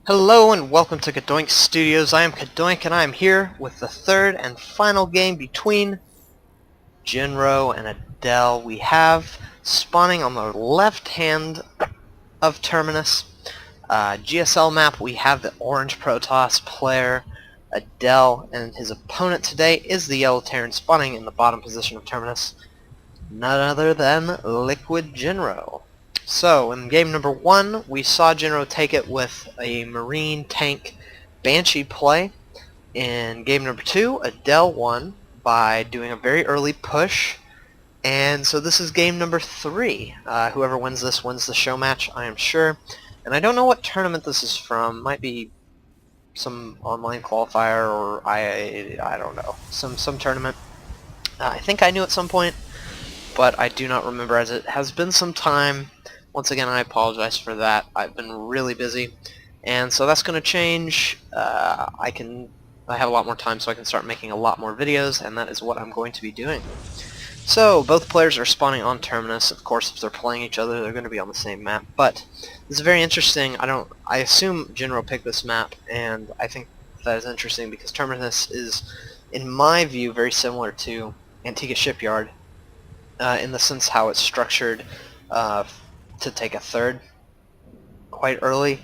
Hello and welcome to CadoinkStudios. I am Cadoink and I am here with the third and final game between Jinro and Adel. We have spawning on the left hand of Terminus. GSL map, we have the orange Protoss player Adel, and his opponent today is the yellow Terran spawning in the bottom position of Terminus. None other than LiquidJinro. So, in game number 1, we saw Jinro take it with a Marine tank Banshee play. In game number 2, Adel won by doing a very early push. And so this is game number 3. Whoever wins this wins the show match, I am sure. And I don't know what tournament this is from. Might be some online qualifier or I don't know. Some tournament. I think I knew at some point, but I do not remember as it has been some time. Once again, I apologize for that. I've been really busy, and so that's going to change. I have a lot more time, so I can start making a lot more videos, and that is what I'm going to be doing. So both players are spawning on Terminus. Of course, if they're playing each other, they're going to be on the same map. But this is very interesting. I assume Jinro picked this map, and I think that is interesting because Terminus is, in my view, very similar to Antigua Shipyard in the sense how it's structured. To take a third quite early.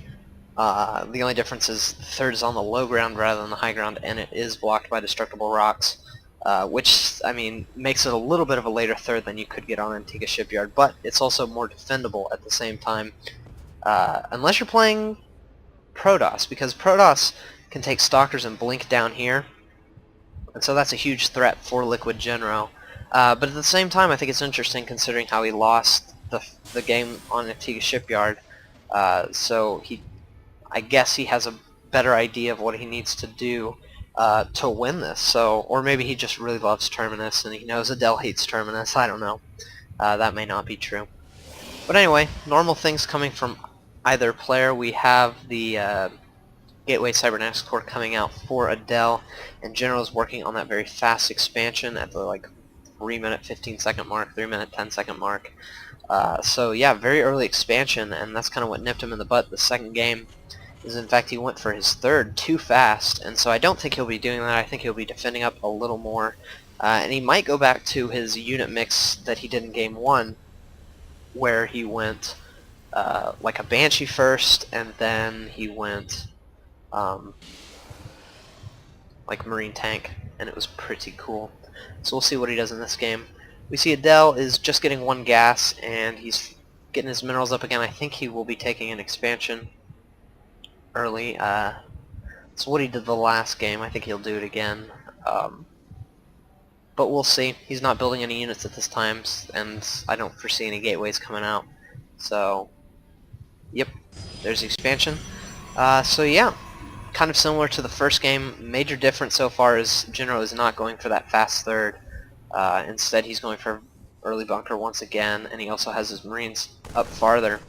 The only difference is the third is on the low ground rather than the high ground, and it is blocked by destructible rocks, which, I mean, makes it a little bit of a later third than you could get on Antigua Shipyard, but it's also more defendable at the same time, unless you're playing Protoss, because Protoss can take Stalkers and blink down here, and so that's a huge threat for LiquidJinro. But at the same time, I think it's interesting considering how he lost the game on Antigua Shipyard, so I guess he has a better idea of what he needs to do to win this. So, or maybe he just really loves Terminus and he knows Adel hates Terminus. I don't know. That may not be true. But anyway, normal things coming from either player. We have the Gateway Cybernetics Core coming out for Adel, and Jinro is working on that very fast expansion at the 3-minute 15-second mark, 3-minute 10-second mark. So yeah, very early expansion, and that's kind of what nipped him in the butt. The second game is, in fact, he went for his third too fast, and so I don't think he'll be doing that. I think he'll be defending up a little more, and he might go back to his unit mix that he did in game 1, where he went like a Banshee first, and then he went like Marine tank, and it was pretty cool. So we'll see what he does in this game. We see Adel is just getting 1 gas, and he's getting his minerals up again. I think he will be taking an expansion early. That's what he did the last game. I think he'll do it again. But we'll see. He's not building any units at this time, and I don't foresee any gateways coming out. So, yep, there's the expansion. So yeah, kind of similar to the first game. Major difference so far is Jinro is not going for that fast third. Instead, he's going for early bunker once again, and he also has his Marines up farther,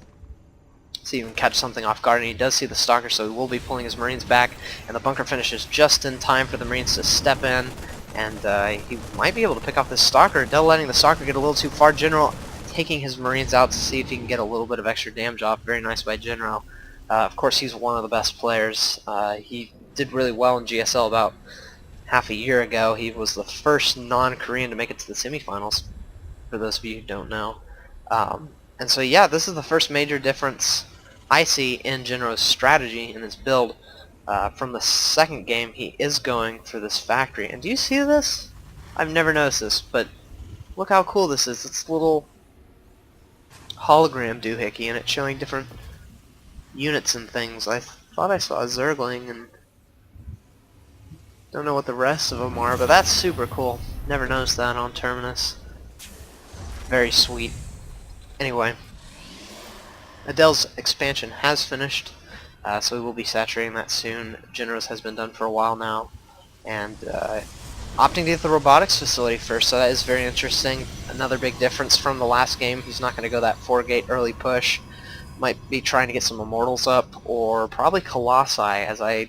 so he can catch something off guard, and he does see the Stalker, so he will be pulling his Marines back, and the bunker finishes just in time for the Marines to step in, and he might be able to pick off this Stalker. Adel letting the Stalker get a little too far. Jinro taking his Marines out to see if he can get a little bit of extra damage off. Very nice by Jinro. Of course, he's one of the best players. He did really well in GSL about half a year ago. He was the first non-Korean to make it to the semifinals, for those of you who don't know. And so yeah, this is the first major difference I see in Jinro's strategy in his build. From the second game, he is going for this factory. And do you see this? I've never noticed this, but look how cool this is. It's a little hologram doohickey, and it's showing different units and things. I thought I saw a Zergling, and don't know what the rest of them are, but that's super cool. Never noticed that on Terminus. Very sweet. Anyway, Adel's expansion has finished, so we will be saturating that soon. Jinro's has been done for a while now, and opting to get the robotics facility first, so that is very interesting. Another big difference from the last game. He's not going to go that 4-gate early push. Might be trying to get some Immortals up, or probably Colossi, as I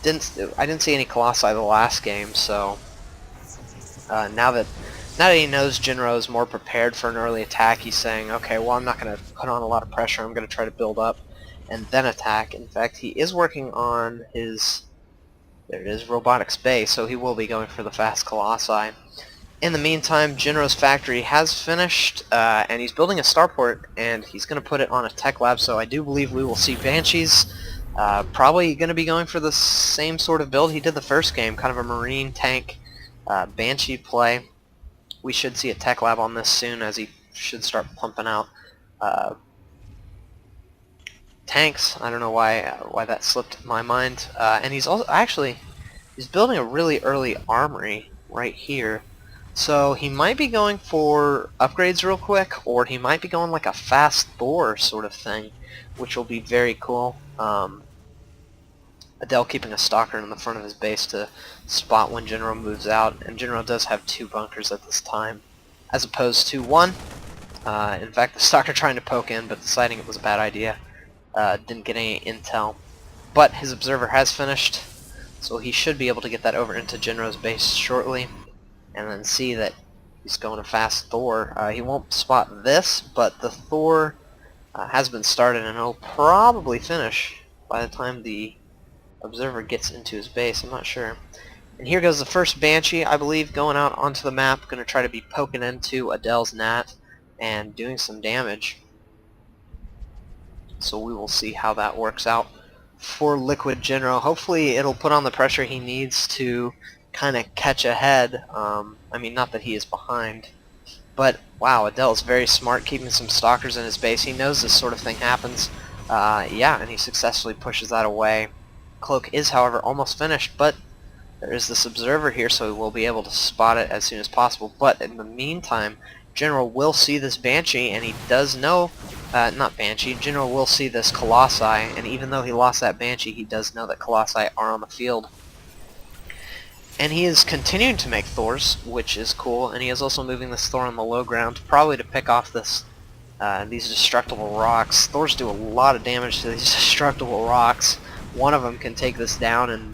didn't see any Colossi the last game, so now that he knows Jinro is more prepared for an early attack, he's saying, okay, well, I'm not going to put on a lot of pressure. I'm going to try to build up and then attack. In fact, he is working on his, there it is, robotics base, so he will be going for the fast Colossi. In the meantime, Jinro's factory has finished, and he's building a starport, and he's going to put it on a tech lab, so I do believe we will see Banshees. Probably going to be going for the same sort of build he did the first game, kind of a marine tank Banshee play. We should see a tech lab on this soon, as he should start pumping out tanks. I don't know why that slipped my mind. And he's also he's building a really early armory right here. So he might be going for upgrades real quick, or he might be going like a fast Thor sort of thing, which will be very cool. Adel keeping a stalker in the front of his base to spot when Jinro moves out, and Jinro does have 2 bunkers at this time, as opposed to 1. In fact, the stalker trying to poke in, but deciding it was a bad idea. Didn't get any intel. But his observer has finished, so he should be able to get that over into Jinro's base shortly, and then see that he's going to fast Thor. He won't spot this, but the Thor has been started, and it'll probably finish by the time the observer gets into his base. I'm not sure. And here goes the first Banshee, I believe, going out onto the map, going to try to be poking into Adel's Nat and doing some damage. So we will see how that works out for LiquidJinro. Hopefully it'll put on the pressure he needs to kind of catch ahead. I mean, not that he is behind, but wow, Adel is very smart, keeping some stalkers in his base. He knows this sort of thing happens. Yeah, and he successfully pushes that away. Cloak is, however, almost finished, but there is this observer here, so we will be able to spot it as soon as possible. But in the meantime, Jinro will see this Banshee, and he does know, not Banshee, Jinro will see this Colossi, and even though he lost that Banshee, he does know that Colossi are on the field. And he is continuing to make Thors, which is cool, and he is also moving this Thor on the low ground, probably to pick off this these destructible rocks. Thors do a lot of damage to these destructible rocks. One of them can take this down in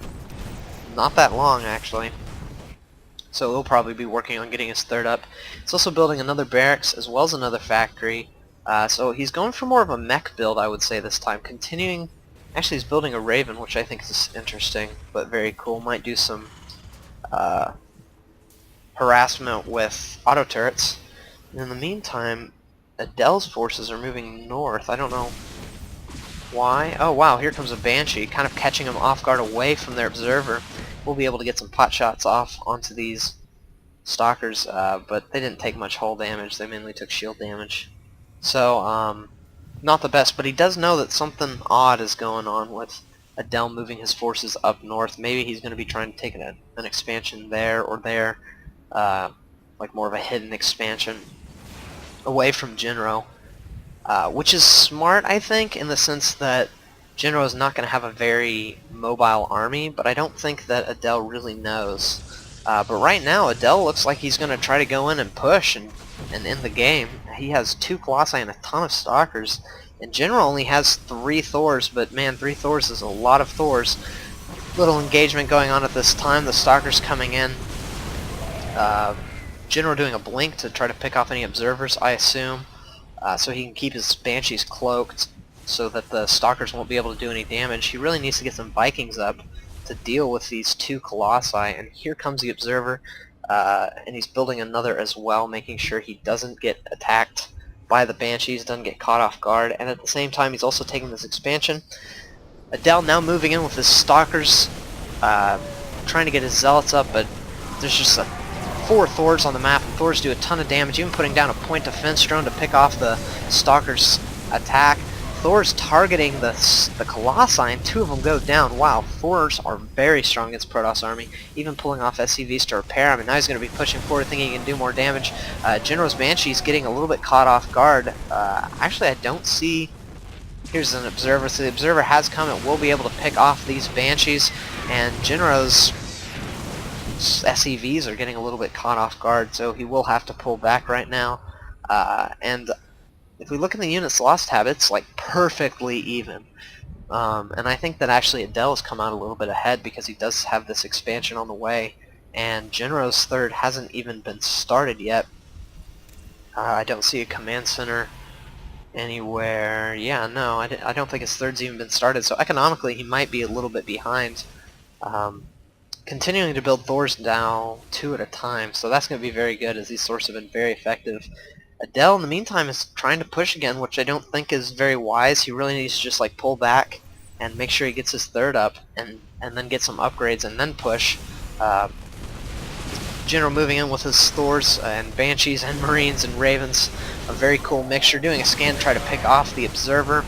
not that long, actually. So he'll probably be working on getting his third up. He's also building another barracks as well as another factory. So he's going for more of a mech build, I would say, this time. Continuing, actually he's building a Raven, which I think is interesting, but very cool. Might do some harassment with auto turrets. And in the meantime, Adel's forces are moving north. I don't know why. Oh wow, here comes a Banshee, kind of catching them off guard away from their observer. We'll be able to get some pot shots off onto these stalkers, but they didn't take much hull damage. They mainly took shield damage. So, not the best, but he does know that something odd is going on with Adel moving his forces up north. Maybe he's going to be trying to take an expansion there or there, like more of a hidden expansion away from Jinro. Which is smart, I think, in the sense that Jinro is not going to have a very mobile army, but I don't think that Adel really knows. But right now, Adel looks like he's going to try to go in and push and end the game. He has 2 Colossi and a ton of Stalkers, and Jinro only has 3 Thors, but man, 3 Thors is a lot of Thors. Little engagement going on at this time, the Stalkers coming in. Jinro doing a blink to try to pick off any observers, I assume. So he can keep his Banshees cloaked so that the Stalkers won't be able to do any damage. He really needs to get some Vikings up to deal with these 2 Colossi, and here comes the Observer, and he's building another as well, making sure he doesn't get attacked by the Banshees, doesn't get caught off guard, and at the same time he's also taking this expansion. Adel now moving in with his Stalkers, trying to get his Zealots up, but there's just 4 Thors on the map, and Thors do a ton of damage, even putting down a point defense drone to pick off the Stalker's attack. Thor's targeting the Colossi, and 2 of them go down. Wow, Thors are very strong against Protoss army, even pulling off SCVs to repair him, and now he's going to be pushing forward thinking he can do more damage. Jinro's Banshee's getting a little bit caught off guard. Actually, I don't see... Here's an Observer, so the Observer has come and will be able to pick off these Banshees, and Jinro's SCVs are getting a little bit caught off guard, so he will have to pull back right now. And if we look in the units lost tab, it's like perfectly even. And I think that actually Adel has come out a little bit ahead because he does have this expansion on the way, and Jinro's third hasn't even been started yet. I don't see a command center anywhere. Yeah, no, I don't think his third's even been started, so economically he might be a little bit behind. Continuing to build Thors now 2 at a time, so that's going to be very good, as these Thors have been very effective. Adel, in the meantime, is trying to push again, which I don't think is very wise. He really needs to just like pull back and make sure he gets his third up, and then get some upgrades and then push. Jinro moving in with his Thors and Banshees and Marines and Ravens, a very cool mixture, doing a scan to try to pick off the Observer.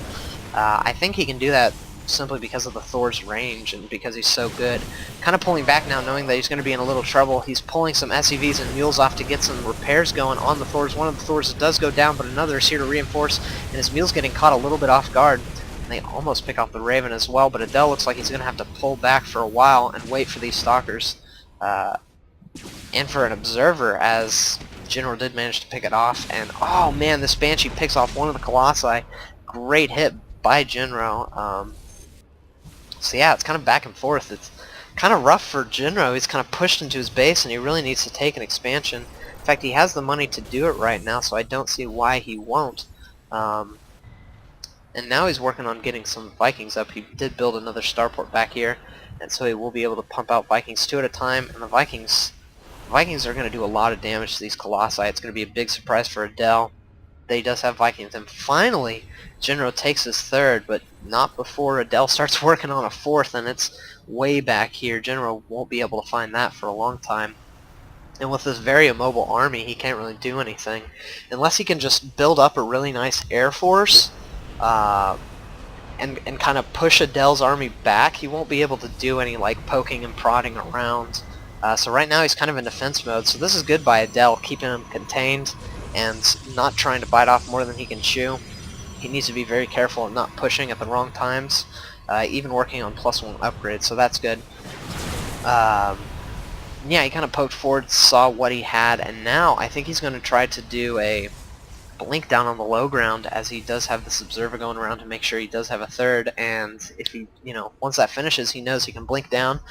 I think he can do that simply because of the Thor's range and because he's so good. Kind of pulling back now, knowing that he's going to be in a little trouble. He's pulling some SCVs and mules off to get some repairs going on the Thors. One of the Thors does go down, but another is here to reinforce, and his mule's getting caught a little bit off guard. And they almost pick off the Raven as well, but Adel looks like he's going to have to pull back for a while and wait for these Stalkers. And for an Observer, as Jinro did manage to pick it off, and oh man, this Banshee picks off one of the Colossi. Great hit by Jinro. So yeah, it's kind of back and forth. It's kind of rough for Jinro. He's kind of pushed into his base, and he really needs to take an expansion. In fact, he has the money to do it right now, so I don't see why he won't. And now he's working on getting some Vikings up. He did build another starport back here, and so he will be able to pump out Vikings 2 at a time. And the Vikings are going to do a lot of damage to these Colossi. It's going to be a big surprise for Adel. He does have Vikings, and finally Jinro takes his third, but not before Adel starts working on a fourth, and it's way back here. Jinro won't be able to find that for a long time. And with this very immobile army, he can't really do anything. Unless he can just build up a really nice air force and kind of push Adel's army back, he won't be able to do any like poking and prodding around. So right now he's kind of in defense mode, so this is good by Adel, keeping him contained and not trying to bite off more than he can chew. He needs to be very careful and not pushing at the wrong times, even working on +1 upgrades, so that's good. Yeah, he kind of poked forward, saw what he had, and now I think he's going to try to do a blink down on the low ground, as he does have this Observer going around to make sure he does have a third, and if he, once that finishes, he knows he can blink down,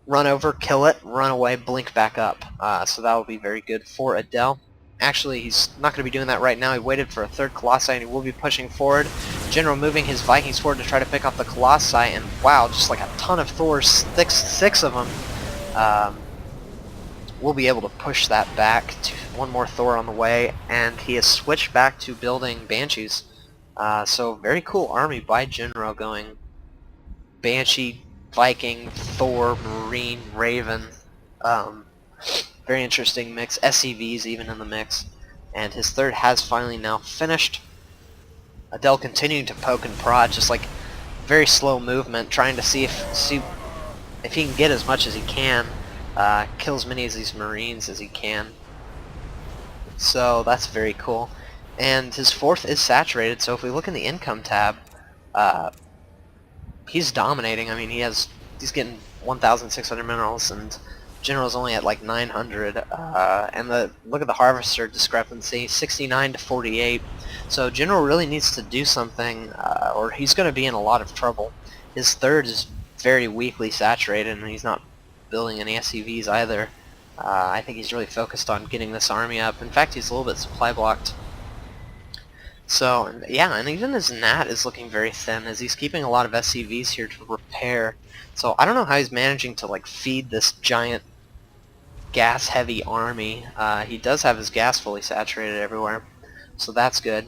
run over, kill it, run away, blink back up. So that will be very good for Adel. Actually, he's not going to be doing that right now. He waited for a third Colossi, and he will be pushing forward. Jinro moving his Vikings forward to try to pick off the Colossi, and wow, just like a ton of Thors, six of them. We'll be able to push that back to one more Thor on the way, and he has switched back to building Banshees. So very cool army by Jinro, going Banshee, Viking, Thor, Marine, Raven. Very interesting mix. SCVs even in the mix. And his third has finally now finished. Adel continuing to poke and prod, just like very slow movement, trying to see if he can get as much as he can. Kill as many of these Marines as he can. So that's very cool. And his fourth is saturated, so if we look in the income tab, he's dominating. I mean, he's getting 1,600 minerals, and Jinro's only at like 900. And look at the harvester discrepancy, 69 to 48. So Jinro really needs to do something, or he's going to be in a lot of trouble. His third is very weakly saturated, and he's not building any SCVs either. I think he's really focused on getting this army up. In fact, he's a little bit supply blocked. So, yeah, and even his Nat is looking very thin, as he's keeping a lot of SCVs here to repair. So I don't know how he's managing to like feed this giant gas-heavy army. He does have his gas fully saturated everywhere, so that's good.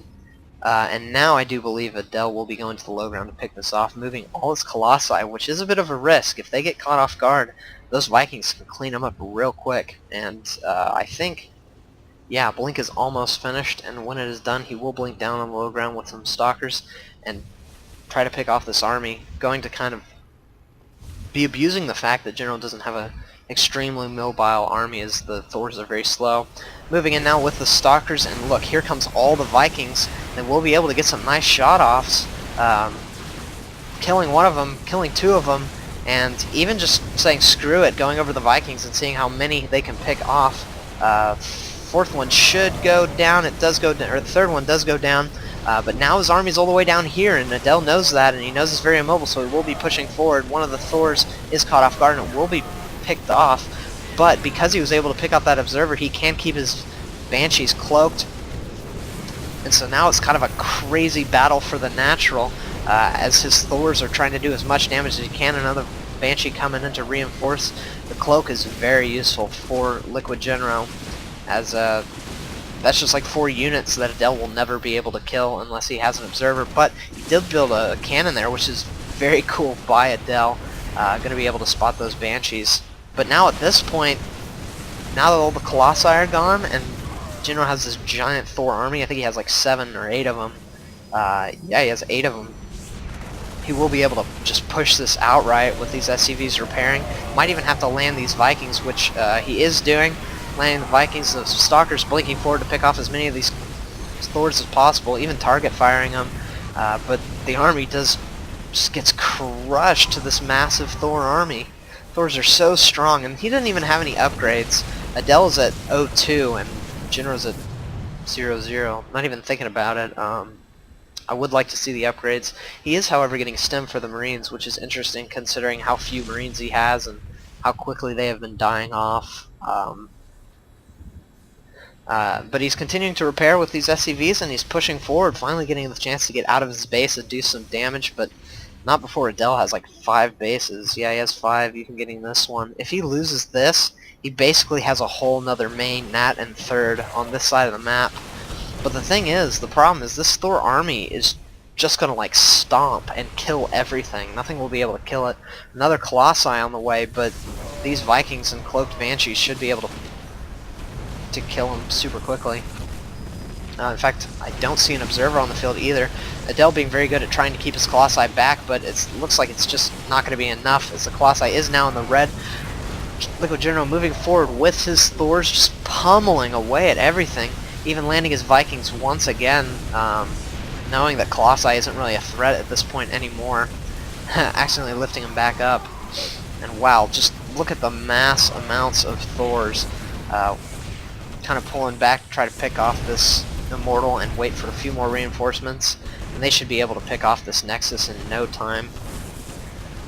And now I do believe Adel will be going to the low ground to pick this off, moving all his Colossi, which is a bit of a risk. If they get caught off guard, those Vikings can clean them up real quick. And I think, yeah, Blink is almost finished, and when it is done, he will blink down on the low ground with some Stalkers and try to pick off this army, going to kind of be abusing the fact that Jinro doesn't have a extremely mobile army, as the Thors are very slow. Moving in now with the Stalkers, and look, here comes all the Vikings, and we'll be able to get some nice shot-offs, killing one of them, killing two of them, and even just saying screw it, going over the Vikings and seeing how many they can pick off. Fourth one should go down. It does go down, or the third one does go down, but now his army's all the way down here, and Adel knows that, and he knows it's very immobile, so he will be pushing forward. One of the Thors is caught off guard, and it will be picked off, but because he was able to pick off that Observer, he can keep his Banshees cloaked. And so now it's kind of a crazy battle for the natural, as his Thors are trying to do as much damage as he can. Another Banshee coming in to reinforce. The cloak is very useful for LiquidJinro, as that's just like 4 units that Adel will never be able to kill unless he has an observer. But he did build a cannon there, which is very cool by Adel. Going to be able to spot those Banshees. But now at this point, now that all the Colossi are gone, and Jinro has this giant Thor army, I think he has like 7 or 8 of them. Yeah, he has 8 of them. He will be able to just push this outright with these SCVs repairing. Might even have to land these Vikings, which he is doing. Landing the Vikings, the Stalkers blinking forward to pick off as many of these Thors as possible, even target firing them. But the army just gets crushed to this massive Thor army. Thors are so strong, and he doesn't even have any upgrades. Adel is at 0-2, and Jinro's at 0-0. Not even thinking about it. I would like to see the upgrades. He is, however, getting stem for the Marines, which is interesting considering how few Marines he has and how quickly they have been dying off. But he's continuing to repair with these SCVs, and he's pushing forward, finally getting the chance to get out of his base and do some damage, but not before Adel has like 5 bases. Yeah, he has 5, even getting this one. If he loses this, he basically has a whole nother main, Nat, and third on this side of the map. But the thing is, the problem is this Thor army is just gonna like stomp and kill everything. Nothing will be able to kill it. Another Colossi on the way, but these Vikings and Cloaked Banshees should be able to kill him super quickly. In fact, I don't see an observer on the field either. Adel being very good at trying to keep his Colossi back, but it looks like it's just not going to be enough, as the Colossi is now in the red. LiquidJinro moving forward with his Thors, just pummeling away at everything, even landing his Vikings once again, knowing that Colossi isn't really a threat at this point anymore, accidentally lifting him back up. And wow, just look at the mass amounts of Thors, kind of pulling back to try to pick off this Immortal and wait for a few more reinforcements, and they should be able to pick off this Nexus in no time.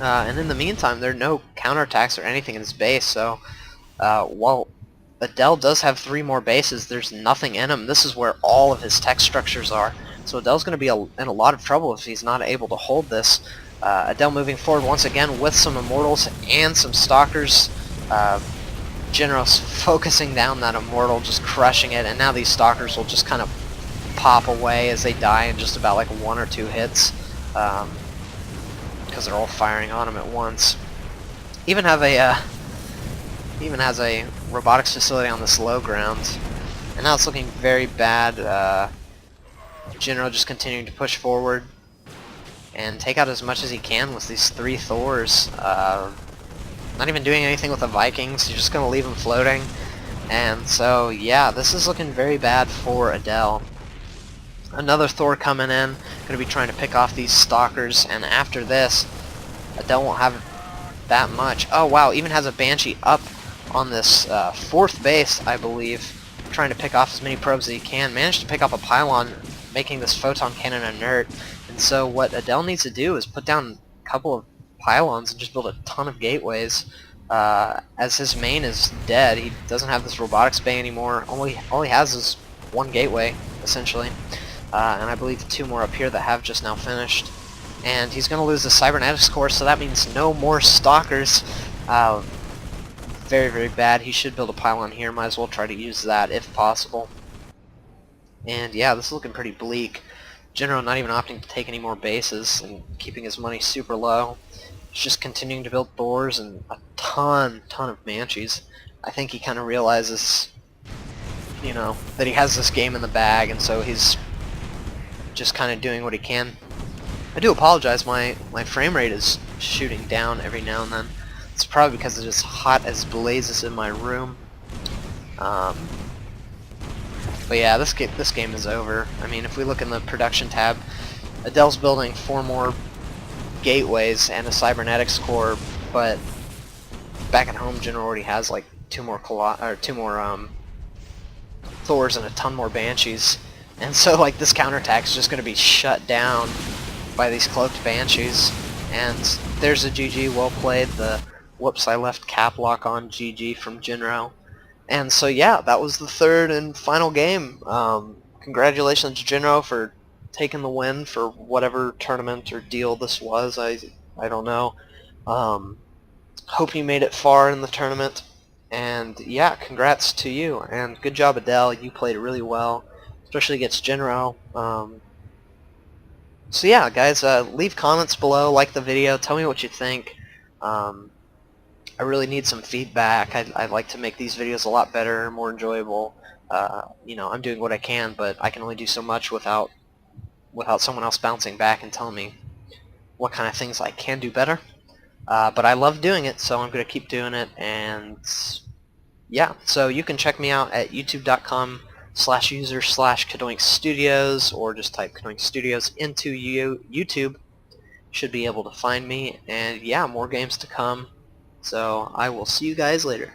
And in the meantime, there are no counterattacks or anything in his base, so while Adel does have 3 more bases, there's nothing in him. This is where all of his tech structures are, so Adel's going to be in a lot of trouble if he's not able to hold this. Adel moving forward once again with some Immortals and some Stalkers. Jinro's focusing down that Immortal, just crushing it, and now these Stalkers will just kind of pop away as they die in just about like 1 or 2 hits, because they're all firing on him at once. Even has a robotics facility on this low ground, and now it's looking very bad. Jinro just continuing to push forward and take out as much as he can with these 3 Thors. Not even doing anything with the Vikings, he's just going to leave them floating. And so, yeah, this is looking very bad for Adel. Another Thor coming in, going to be trying to pick off these Stalkers, and after this, Adel won't have that much. Oh wow, even has a Banshee up on this 4th base, I believe, trying to pick off as many probes as he can. Managed to pick up a pylon, making this photon cannon inert. And so what Adel needs to do is put down a couple of pylons and just build a ton of gateways, as his main is dead. He doesn't have this robotics bay anymore. All he has is 1 gateway, essentially, and I believe 2 more up here that have just now finished. And he's going to lose the cybernetics core, so that means no more Stalkers. Very, very bad. He should build a pylon here. Might as well try to use that if possible. And yeah, this is looking pretty bleak. Jinro not even opting to take any more bases and keeping his money super low. He's just continuing to build Thors and a ton of Banshees. I think he kind of realizes, you know, that he has this game in the bag, and so he's just kind of doing what he can. I do apologize, my frame rate is shooting down every now and then. It's probably because it's just hot as blazes in my room. But yeah, this game is over. I mean, if we look in the production tab, Adel's building 4 more gateways and a cybernetics core, but back at home, Jinro already has like 2 more Thors and a ton more Banshees, and so like this counterattack is just going to be shut down by these cloaked Banshees. And there's a GG, well played. The whoops, I left cap lock on, GG from Jinro. And so yeah, that was the 3rd and final game. congratulations, Jinro, for taking the win for whatever tournament or deal this was. I don't know. Hope you made it far in the tournament. And yeah, congrats to you. And good job, Adel. You played really well, especially against Jinro. So yeah, guys, leave comments below, like the video, tell me what you think. I really need some feedback. I'd like to make these videos a lot better, more enjoyable. You know, I'm doing what I can, but I can only do so much without someone else bouncing back and telling me what kind of things I can do better. But I love doing it, so I'm going to keep doing it. And yeah, so you can check me out at youtube.com/user/CadoinkStudios, or just type CadoinkStudios into YouTube. Should be able to find me. And yeah, more games to come. So I will see you guys later.